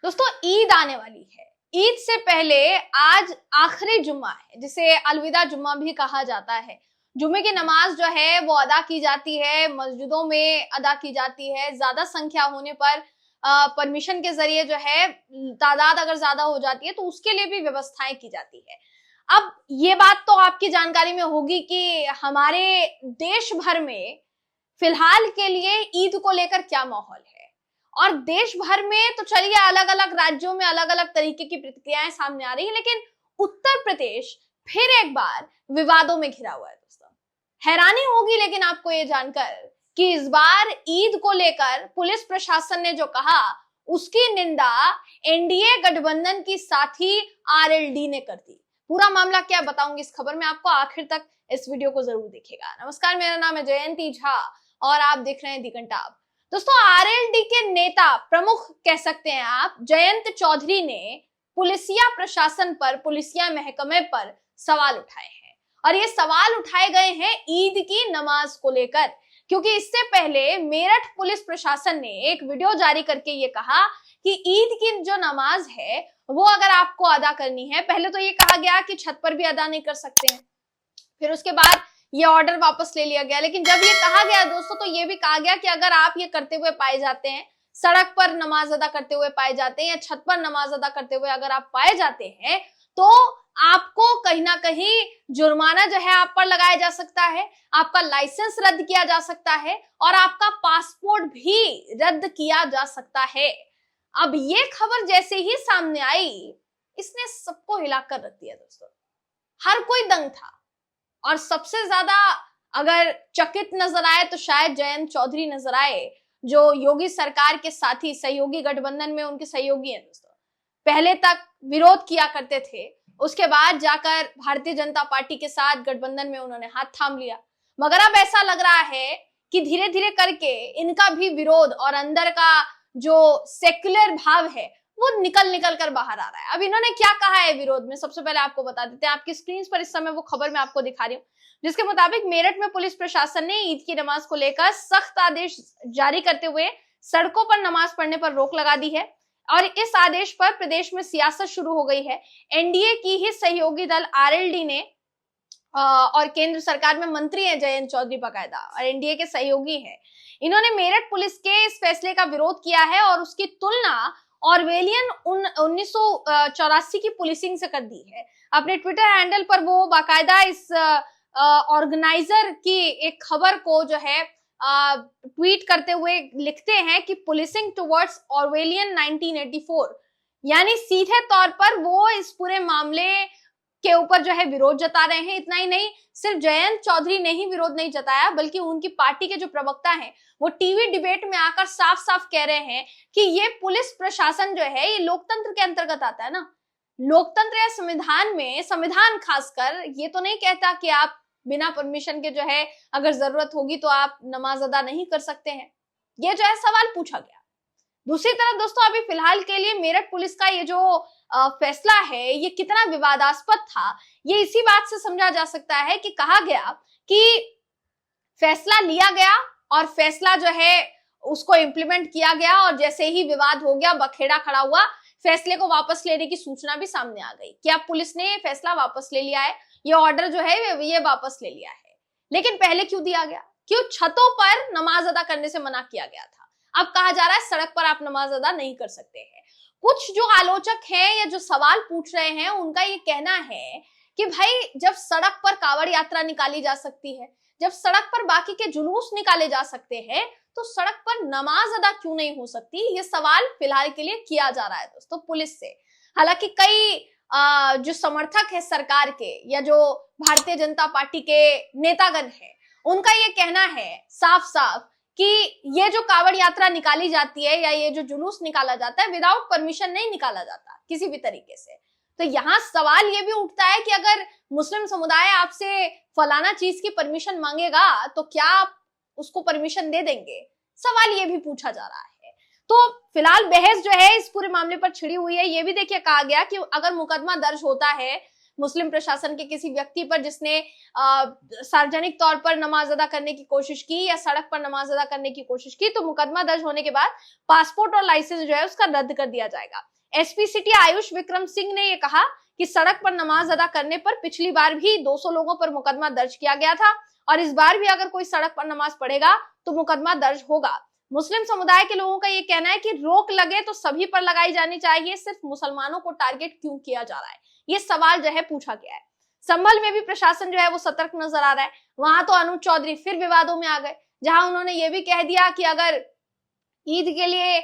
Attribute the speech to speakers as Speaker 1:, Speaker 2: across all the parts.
Speaker 1: दोस्तों ईद आने वाली है। ईद से पहले आज आखिरी जुम्मा है, जिसे अलविदा जुम्मा भी कहा जाता है। जुम्मे की नमाज जो है वो अदा की जाती है, मस्जिदों में अदा की जाती है। ज्यादा संख्या होने पर परमिशन के जरिए जो है, तादाद अगर ज्यादा हो जाती है तो उसके लिए भी व्यवस्थाएं की जाती है। अब ये बात तो आपकी जानकारी में होगी कि हमारे देश भर में फिलहाल के लिए ईद को लेकर क्या माहौल है। और देश भर में तो चलिए अलग अलग राज्यों में अलग अलग तरीके की प्रतिक्रियाएं सामने आ रही है, लेकिन उत्तर प्रदेश फिर एक बार विवादों में घिरा हुआ है। दोस्तों हैरानी होगी लेकिन आपको ये जानकर कि इस बार ईद को लेकर पुलिस प्रशासन ने जो कहा उसकी निंदा एनडीए गठबंधन की साथी आरएलडी ने कर दी। पूरा मामला क्या बताऊंगी इस खबर में आपको, आखिर तक इस वीडियो को जरूर देखिएगा। नमस्कार, मेरा नाम है जयंती झा और आप देख रहे हैं दी घंटा। दोस्तों आरएलडी के नेता प्रमुख कह सकते हैं आप, जयंत चौधरी ने पुलिसिया प्रशासन पर, पुलिसिया महकमे पर सवाल उठाए हैं। और ये सवाल उठाए गए हैं ईद की नमाज को लेकर, क्योंकि इससे पहले मेरठ पुलिस प्रशासन ने एक वीडियो जारी करके ये कहा कि ईद की जो नमाज है वो अगर आपको अदा करनी है, पहले तो ये कहा गया कि छत पर भी अदा नहीं कर सकते हैं, फिर उसके बाद ये ऑर्डर वापस ले लिया गया। लेकिन जब ये कहा गया दोस्तों तो ये भी कहा गया कि अगर आप ये करते हुए पाए जाते हैं, सड़क पर नमाज अदा करते हुए पाए जाते हैं या छत पर नमाज अदा करते हुए अगर आप पाए जाते हैं तो आपको कहीं ना कहीं जुर्माना जो है आप पर लगाया जा सकता है, आपका लाइसेंस रद्द किया जा सकता है और आपका पासपोर्ट भी रद्द किया जा सकता है। अब ये खबर जैसे ही सामने आई, इसने सबको हिलाकर रख दिया दोस्तों। हर कोई दंग था और सबसे ज्यादा अगर चकित नजर आए तो शायद जयंत चौधरी नजर आए, जो योगी सरकार के साथी, सहयोगी गठबंधन में उनके सहयोगी हैं दोस्तों। पहले तक विरोध किया करते थे, उसके बाद जाकर भारतीय जनता पार्टी के साथ गठबंधन में उन्होंने हाथ थाम लिया। मगर अब ऐसा लग रहा है कि धीरे धीरे करके इनका भी विरोध और अंदर का जो सेक्युलर भाव है वो निकल कर बाहर आ रहा है। अब इन्होंने क्या कहा है विरोध में, सबसे पहले आपको बता देते हैं। आपकी स्क्रीन पर इस समय वो खबर मैं आपको दिखा रही हूँ, जिसके मुताबिक मेरठ में पुलिस प्रशासन ने ईद की नमाज को लेकर सख्त आदेश जारी करते हुए सड़कों पर नमाज पढ़ने पर रोक लगा दी है। और इस आदेश पर प्रदेश में सियासत शुरू हो गई है। एनडीए की ही सहयोगी दल आरएलडी ने और केंद्र सरकार में मंत्री हैं जयंत चौधरी बाकायदा, और एनडीए के सहयोगी हैं, इन्होंने मेरठ पुलिस के इस फैसले का विरोध किया है और उसकी तुलना ऑरवेलियन 1984 की पुलिसिंग से कर दी है। अपने ट्विटर हैंडल पर वो बाकायदा इस ऑर्गेनाइजर की एक खबर को जो है ट्वीट करते हुए लिखते हैं कि पुलिसिंग टुवर्ड्स ऑरवेलियन 1984, यानी सीधे तौर पर वो इस पूरे मामले के ऊपर जो है विरोध जता रहे हैं। इतना ही नहीं, सिर्फ जयंत चौधरी ने ही विरोध नहीं जताया, बल्कि उनकी पार्टी के जो प्रवक्ता हैं वो टीवी डिबेट में आकर साफ साफ कह रहे हैं कि ये पुलिस प्रशासन जो है ये लोकतंत्र के अंतर्गत आता है ना। लोकतंत्र या संविधान में, संविधान खासकर ये तो नहीं कहता कि आप बिना परमिशन के जो है अगर जरूरत होगी तो आप नमाज अदा नहीं कर सकते हैं। ये जो है सवाल पूछा गया। दूसरी तरफ दोस्तों अभी फिलहाल के लिए मेरठ पुलिस का ये जो फैसला है ये कितना विवादास्पद था, ये इसी बात से समझा जा सकता है कि कहा गया कि फैसला लिया गया और फैसला जो है उसको इम्प्लीमेंट किया गया, और जैसे ही विवाद हो गया, बखेड़ा खड़ा हुआ, फैसले को वापस लेने की सूचना भी सामने आ गई कि अब पुलिस ने फैसला वापस ले लिया है, ये ऑर्डर जो है ये वापस ले लिया है। लेकिन पहले क्यों दिया गया? क्यों छतों पर नमाज अदा करने से मना किया गया था? अब कहा जा रहा है सड़क पर आप नमाज अदा नहीं कर सकते हैं। कुछ जो आलोचक हैं या जो सवाल पूछ रहे हैं उनका ये कहना है कि भाई जब सड़क पर कांवड़ यात्रा निकाली जा सकती है, जब सड़क पर बाकी के जुलूस निकाले जा सकते हैं, तो सड़क पर नमाज अदा क्यों नहीं हो सकती? ये सवाल फिलहाल के लिए किया जा रहा है दोस्तों पुलिस से। हालांकि कई जो समर्थक है सरकार के या जो भारतीय जनता पार्टी के नेतागण है, उनका ये कहना है साफ साफ कि ये जो कांवड़ यात्रा निकाली जाती है या ये जो जुलूस निकाला जाता है विदाउट परमिशन नहीं निकाला जाता किसी भी तरीके से। तो यहाँ सवाल ये भी उठता है कि अगर मुस्लिम समुदाय आपसे फलाना चीज की परमिशन मांगेगा तो क्या आप उसको परमिशन दे देंगे? सवाल ये भी पूछा जा रहा है। तो फिलहाल बहस जो है इस पूरे मामले पर छिड़ी हुई है। ये भी देखिए कहा गया कि अगर मुकदमा दर्ज होता है मुस्लिम प्रशासन के किसी व्यक्ति पर जिसने सार्वजनिक तौर पर नमाज अदा करने की कोशिश की या सड़क पर नमाज अदा करने की कोशिश की, तो मुकदमा दर्ज होने के बाद पासपोर्ट और लाइसेंस जो है उसका रद्द कर दिया जाएगा। एसपी सिटी आयुष विक्रम सिंह ने यह कहा कि सड़क पर नमाज अदा करने पर पिछली बार भी 200 लोगों पर मुकदमा दर्ज किया गया था और इस बार भी अगर कोई सड़क पर नमाज पढ़ेगा तो मुकदमा दर्ज होगा। मुस्लिम समुदाय के लोगों का ये कहना है कि रोक लगे तो सभी पर लगाई जानी चाहिए, सिर्फ मुसलमानों को टारगेट क्यों किया जा रहा है, ये सवाल जो है पूछा गया है। संभल में भी प्रशासन जो है वो सतर्क नजर आ रहा है। वहां तो अनुज चौधरी फिर विवादों में आ गए, जहां उन्होंने ये भी कह दिया कि अगर ईद के लिए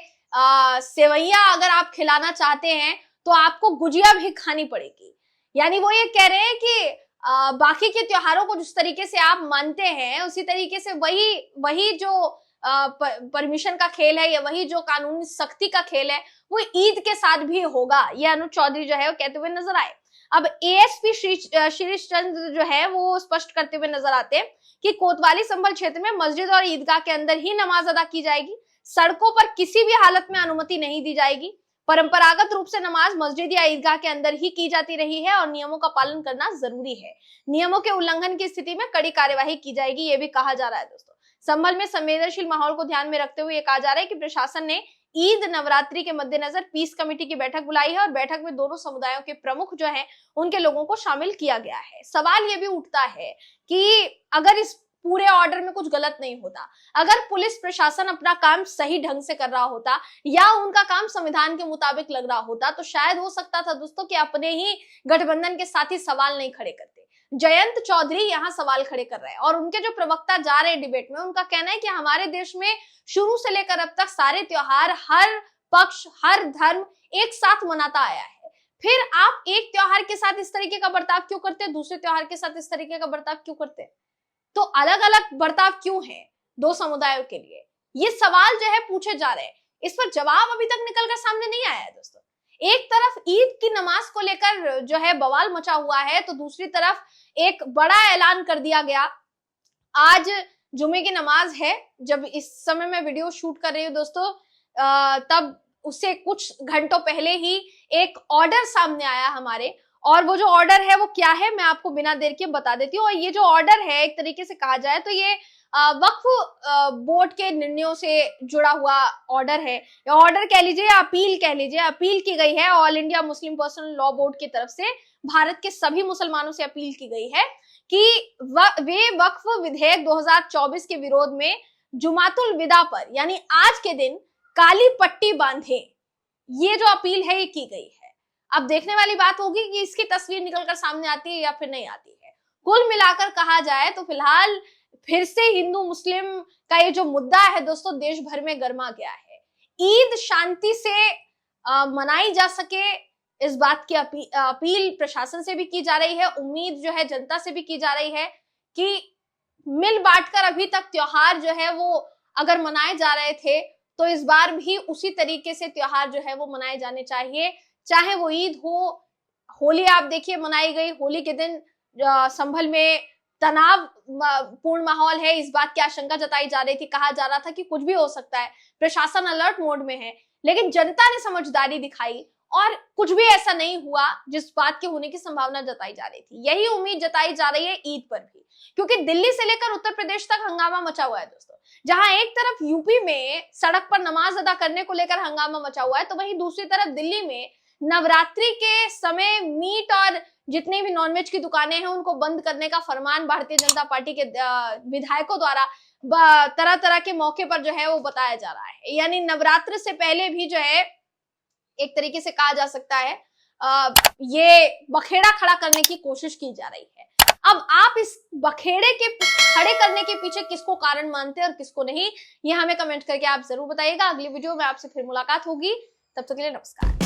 Speaker 1: सेवैया अगर आप खिलाना चाहते हैं तो आपको गुजिया भी खानी पड़ेगी। यानी वो ये कह रहे हैं कि बाकी के त्योहारों को जिस तरीके से आप मानते हैं उसी तरीके से वही जो परमिशन का खेल है या वही जो कानूनी सख्ती का खेल है वो ईद के साथ भी होगा, ये अनुज चौधरी जो है वो कहते हुए नजर आए। अब एएसपी शीरीष चंद्र जो है वो स्पष्ट करते हुए नजर आते हैं कि कोतवाली संभल क्षेत्र में मस्जिद और ईदगाह के अंदर ही नमाज अदा की जाएगी, सड़कों पर किसी भी हालत में अनुमति नहीं दी जाएगी। परंपरागत रूप से नमाज मस्जिद या ईदगाह के अंदर ही की जाती रही है और नियमों का पालन करना जरूरी है। नियमों के उल्लंघन की स्थिति में कड़ी कार्यवाही की जाएगी, ये भी कहा जा रहा है। दोस्तों, संभल में संवेदनशील माहौल को ध्यान में रखते हुए कहा जा रहा है कि प्रशासन ने ईद नवरात्रि के मद्देनजर पीस कमेटी की बैठक बुलाई है और बैठक में दोनों समुदायों के प्रमुख जो है उनके लोगों को शामिल किया गया है। सवाल ये भी उठता है कि अगर इस पूरे ऑर्डर में कुछ गलत नहीं होता, अगर पुलिस प्रशासन अपना काम सही ढंग से कर रहा होता या उनका काम संविधान के मुताबिक लग रहा होता तो शायद हो सकता था दोस्तों कि अपने ही गठबंधन के साथी सवाल नहीं खड़े करते। जयंत चौधरी यहाँ सवाल खड़े कर रहे हैं और उनके जो प्रवक्ता जा रहे हैं डिबेट में, उनका कहना है कि हमारे देश में शुरू से लेकर अब तक सारे त्योहार हर पक्ष हर धर्म एक साथ मनाता आया है, फिर आप एक त्योहार के साथ इस तरीके का बर्ताव क्यों करते हैं, दूसरे त्योहार के साथ इस तरीके का बर्ताव क्यों करते हैं, तो अलग अलग बर्ताव क्यों है दो समुदायों के लिए, ये सवाल जो है पूछे जा रहे हैं। इस पर जवाब अभी तक निकलकर सामने नहीं आया है। दोस्तों, एक तरफ ईद की नमाज को लेकर जो है बवाल मचा हुआ है तो दूसरी तरफ एक बड़ा ऐलान कर दिया गया। आज जुमे की नमाज है, जब इस समय मैं वीडियो शूट कर रही हूँ दोस्तों, तब उससे कुछ घंटों पहले ही एक ऑर्डर सामने आया हमारे, और वो जो ऑर्डर है वो क्या है मैं आपको बिना देर के बता देती हूँ। और ये जो ऑर्डर है एक तरीके से कहा जाए तो ये वक्फ बोर्ड के निर्णयों से जुड़ा हुआ ऑर्डर है, या ऑर्डर कह लीजिए या अपील कह लीजिए। अपील की गई है all India Muslim personal law board की तरफ से, भारत के सभी मुसलमानों से अपील की गई है कि वे वक्फ विधेयक 2024 के विरोध में जुमातुल विदा पर यानी आज के दिन काली पट्टी बांधे। ये जो अपील है ये की गई है। अब देखने वाली बात होगी कि इसकी तस्वीर निकलकर सामने आती है या फिर नहीं आती है। कुल मिलाकर कहा जाए तो फिलहाल फिर से हिंदू मुस्लिम का ये जो मुद्दा है दोस्तों देश भर में गर्मा गया है। ईद शांति से मनाई जा सके, इस बात की अपील प्रशासन से भी की जा रही है, उम्मीद जो है जनता से भी की जा रही है कि मिल बांटकर अभी तक त्योहार जो है वो अगर मनाए जा रहे थे तो इस बार भी उसी तरीके से त्योहार जो है वो मनाए जाने चाहिए, चाहे वो ईद हो। होली आप देखिए मनाई गई, होली के दिन संभल में तनाव पूर्ण माहौल है, इस बात की आशंका जताई जा रही थी, कहा जा रहा था कि कुछ भी हो सकता है, प्रशासन अलर्ट मोड में है, लेकिन जनता ने समझदारी दिखाई और कुछ भी ऐसा नहीं हुआ जिस बात के होने की संभावना जताई जा रही थी। यही उम्मीद जताई जा रही है ईद पर भी, क्योंकि दिल्ली से लेकर उत्तर प्रदेश तक हंगामा मचा हुआ है दोस्तों। जहां एक तरफ यूपी में सड़क पर नमाज अदा करने को लेकर हंगामा मचा हुआ है, तो वहीं दूसरी तरफ दिल्ली में नवरात्रि के समय मीट और जितनी भी नॉनवेज की दुकानें हैं उनको बंद करने का फरमान भारतीय जनता पार्टी के विधायकों द्वारा तरह तरह के मौके पर जो है वो बताया जा रहा है। यानी नवरात्र से पहले भी जो है एक तरीके से कहा जा सकता है ये बखेड़ा खड़ा करने की कोशिश की जा रही है। अब आप इस बखेड़े के खड़े करने के पीछे किसको कारण मानते हैं और किसको नहीं, ये हमें कमेंट करके आप जरूर बताइएगा। अगली वीडियो में आपसे फिर मुलाकात होगी, तब तक के लिए नमस्कार।